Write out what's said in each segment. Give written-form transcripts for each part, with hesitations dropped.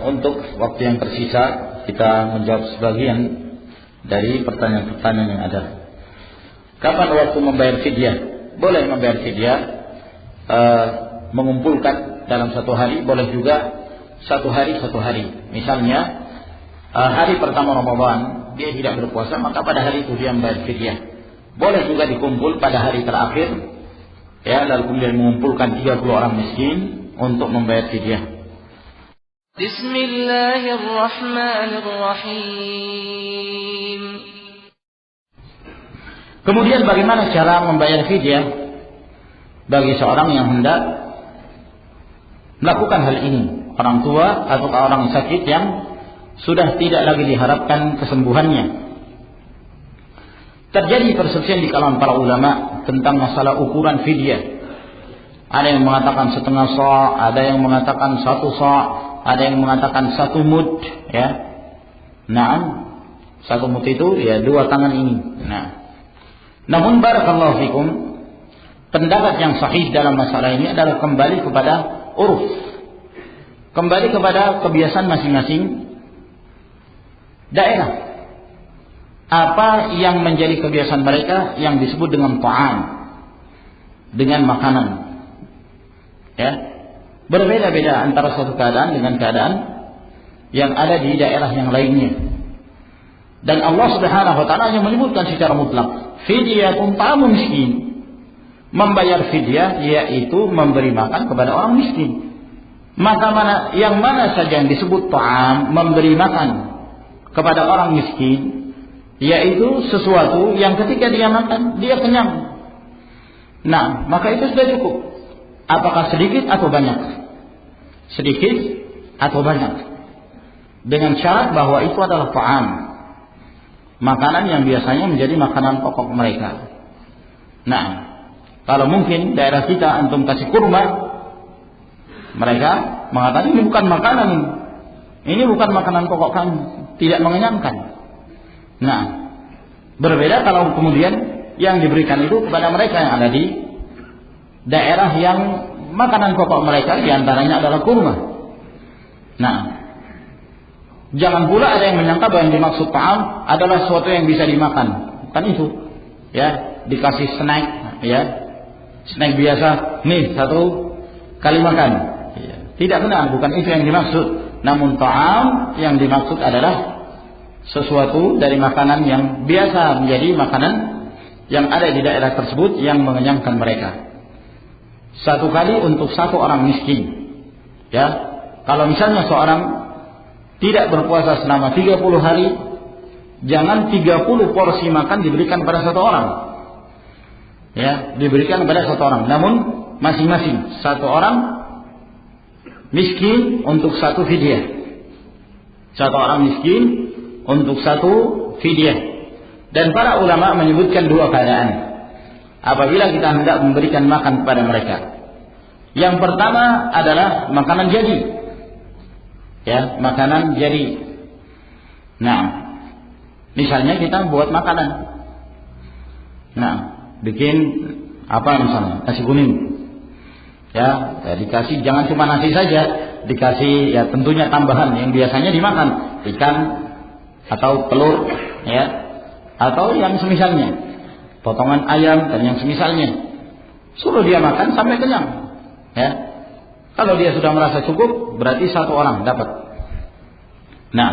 Untuk waktu yang tersisa kita menjawab sebagian dari pertanyaan-pertanyaan yang ada. Kapan waktu membayar fidyah? Boleh membayar fidyah mengumpulkan dalam satu hari, boleh juga satu hari. Misalnya hari pertama Ramadan dia tidak berpuasa, maka pada hari itu dia membayar fidyah. Boleh juga dikumpul pada hari terakhir, ya, lalu kemudian mengumpulkan 30 orang miskin untuk membayar fidyah. Bismillahirrahmanirrahim. Kemudian bagaimana cara membayar fidyah bagi seorang yang hendak melakukan hal ini, orang tua atau orang sakit yang sudah tidak lagi diharapkan kesembuhannya. Terjadi perselisihan di kalangan para ulama tentang masalah ukuran fidyah. Ada yang mengatakan setengah sa', ada yang mengatakan 1 sa', ada yang mengatakan 1 mud, ya. Nah, 1 mud itu ya 2 tangan ini. Nah, namun barakallahu fikum, pendapat yang sahih dalam masalah ini adalah kembali kepada uruf, kembali kepada kebiasaan masing-masing daerah. Apa yang menjadi kebiasaan mereka yang disebut dengan ta'am, dengan makanan, ya, berbeda-beda antara suatu keadaan dengan keadaan yang ada di daerah yang lainnya. Dan Allah Subhanahu wa taala yang menyebutkan secara mutlak, fidyatun ta'amun miskin. Membayar fidyah yaitu memberi makan kepada orang miskin. Maka yang mana saja yang disebut ta'am, memberi makan kepada orang miskin, yaitu sesuatu yang ketika dia makan dia kenyang. Nah, maka itu sudah cukup. Apakah sedikit atau banyak? Sedikit atau banyak? Dengan syarat bahwa itu adalah ta'am, makanan yang biasanya menjadi makanan pokok mereka. Nah, kalau mungkin daerah kita antum kasih kurma, mereka mengatakan ini bukan makanan, ini bukan makanan pokok kami, tidak mengenyangkan. Nah, berbeda kalau kemudian yang diberikan itu kepada mereka yang ada di daerah yang makanan pokok mereka diantaranya adalah kurma. Nah, jangan pula ada yang menyangka bahwa yang dimaksud ta'am adalah sesuatu yang bisa dimakan. Kan itu, ya, dikasih snack, ya, snack biasa, nih 1 kali makan. Ya, tidak benar, bukan itu yang dimaksud. Namun ta'am yang dimaksud adalah sesuatu dari makanan yang biasa menjadi makanan yang ada di daerah tersebut yang mengenyangkan mereka. 1 kali untuk 1 orang miskin. Ya, kalau misalnya seorang tidak berpuasa selama 30 hari, jangan 30 porsi makan diberikan pada 1 orang. Ya, diberikan kepada 1 orang. Namun masing-masing 1 orang miskin untuk 1 fidyah. 1 orang miskin untuk 1 fidyah. Dan para ulama menyebutkan 2 keadaan apabila kita hendak memberikan makan kepada mereka. Yang pertama adalah makanan jadi, ya, makanan jadi. Nah, misalnya kita buat makanan, nah, bikin apa misalnya, nasi kuning, ya, dikasih, jangan cuma nasi saja, dikasih ya tentunya tambahan yang biasanya dimakan, ikan atau telur, ya, atau yang semisalnya, potongan ayam dan yang semisalnya. Suruh dia makan sampai kenyang, ya. Kalau dia sudah merasa cukup, berarti 1 orang dapat. Nah,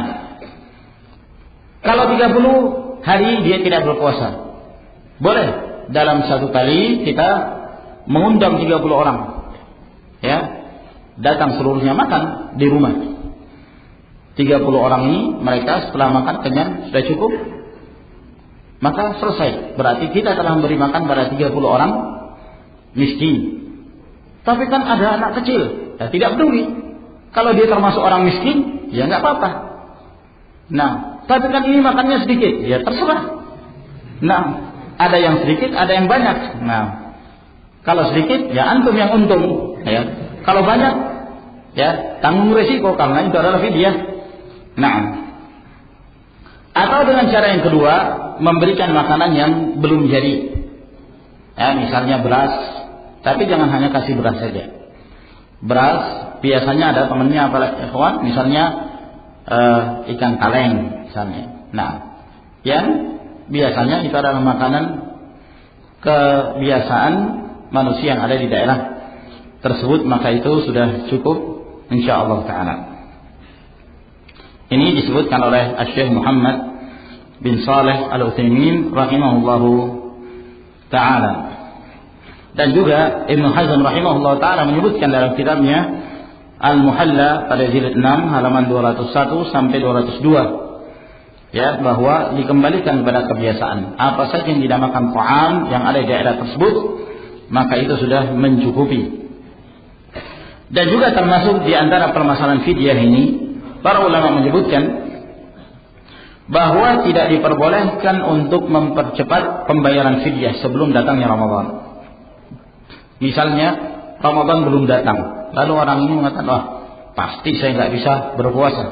kalau 30 hari dia tidak berpuasa, boleh dalam 1 kali kita mengundang 30 orang, ya, datang seluruhnya makan di rumah. 30 orang ini mereka setelah makan kenyang sudah cukup, maka selesai. Berarti kita telah memberi makan pada 30 orang miskin. Tapi kan ada anak kecil, ya tidak peduli. Kalau dia termasuk orang miskin, ya nggak apa-apa. Nah, tapi kan ini makannya sedikit, ya terserah. Nah, ada yang sedikit, ada yang banyak. Nah, kalau sedikit, ya antum yang untung, ya. Kalau banyak, ya tanggung resiko karena itu adalah fidyah. Nah, atau dengan cara yang kedua, memberikan makanan yang belum jadi, ya, misalnya beras, tapi jangan hanya kasih beras saja. Beras biasanya ada temannya apalagi ikhwan, misalnya ikan kaleng misalnya. Nah, yang biasanya itu adalah makanan kebiasaan manusia yang ada di daerah tersebut, maka itu sudah cukup insyaallah taala. Ini disebutkan oleh Syekh Muhammad bin Saleh Al-Utsaimin rahimahullahu taala. Dan juga Ibnu Hazm rahimahullahu taala menyebutkan dalam kitabnya Al-Muhalla pada jilid 6 halaman 201 sampai 202, ya, bahwa dikembalikan kepada kebiasaan. Apa saja yang dinamakan ta'am yang ada di daerah tersebut, maka itu sudah mencukupi. Dan juga termasuk di antara permasalahan fidyah ini, para ulama menyebutkan bahwa tidak diperbolehkan untuk mempercepat pembayaran fidyah sebelum datangnya Ramadan. Misalnya Ramadan belum datang, lalu orang ini mengatakan, wah pasti saya nggak bisa berpuasa,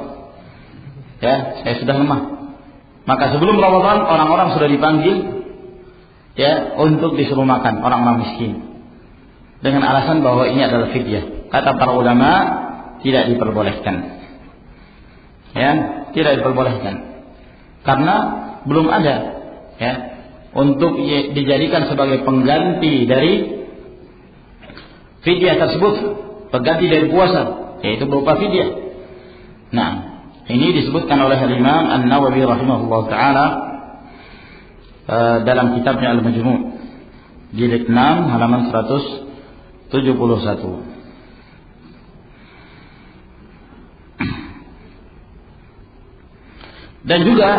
ya saya sudah lemah. Maka sebelum Ramadan orang-orang sudah dipanggil, ya, untuk disuruh makan orang miskin dengan alasan bahwa ini adalah fidyah. Kata para ulama tidak diperbolehkan, ya, tidak diperbolehkan. Karena belum ada, ya, untuk dijadikan sebagai pengganti dari fidyah tersebut, pengganti dari puasa, yaitu berupa fidyah. Nah, ini disebutkan oleh Imam An-Nawawi rahimahullah taala dalam kitabnya Al-Majmu' jilid 6 halaman 171. Dan juga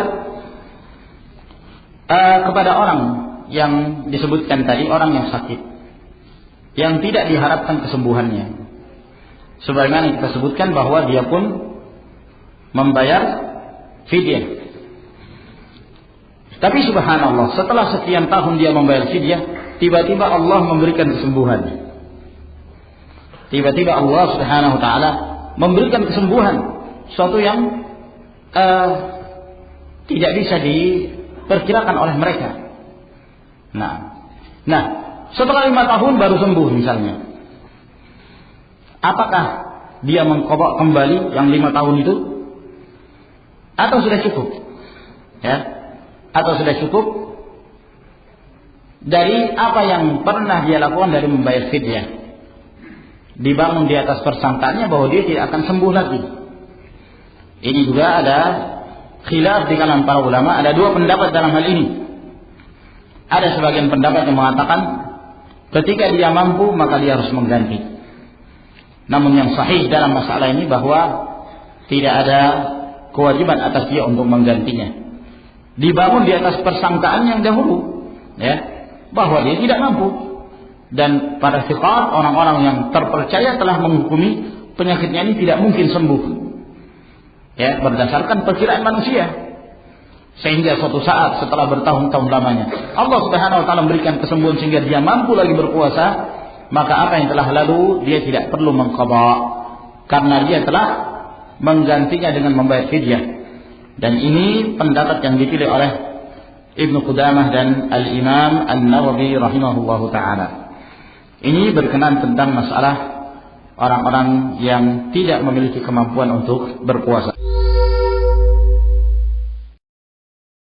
kepada orang yang disebutkan tadi, orang yang sakit, yang tidak diharapkan kesembuhannya, sebagaimana kita sebutkan bahwa dia pun membayar fidyah. Tapi subhanallah, setelah sekian tahun dia membayar fidyah, tiba-tiba Allah memberikan kesembuhan. Tiba-tiba Allah subhanahu wa ta'ala memberikan kesembuhan, suatu yang tidak bisa diperkirakan oleh mereka. Nah, setelah 5 tahun baru sembuh misalnya, apakah dia mengqadha kembali yang 5 tahun itu, atau sudah cukup? Ya, atau sudah cukup dari apa yang pernah dia lakukan dari membayar fidyah, dibangun di atas persangkaannya bahwa dia tidak akan sembuh lagi. Ini juga ada khilaf di kalangan para ulama, ada 2 pendapat dalam hal ini. Ada sebagian pendapat yang mengatakan ketika dia mampu maka dia harus mengganti. Namun yang sahih dalam masalah ini bahwa tidak ada kewajiban atas dia untuk menggantinya. Dibangun di atas persangkaan yang dahulu, ya, bahwa dia tidak mampu. Dan para thiqat, orang-orang yang terpercaya telah menghukumi penyakitnya ini tidak mungkin sembuh, ya, berdasarkan perkiraan manusia. Sehingga suatu saat setelah bertahun-tahun lamanya Allah subhanahu wa ta'ala memberikan kesembuhan sehingga dia mampu lagi berpuasa, maka apa yang telah lalu dia tidak perlu mengqadha, karena dia telah menggantinya dengan membayar fidyah. Dan ini pendapat yang dipilih oleh Ibnu Qudamah dan Al-Imam An-Nawawi rahimahullahu ta'ala. Ini berkenaan tentang masalah orang-orang yang tidak memiliki kemampuan untuk berpuasa.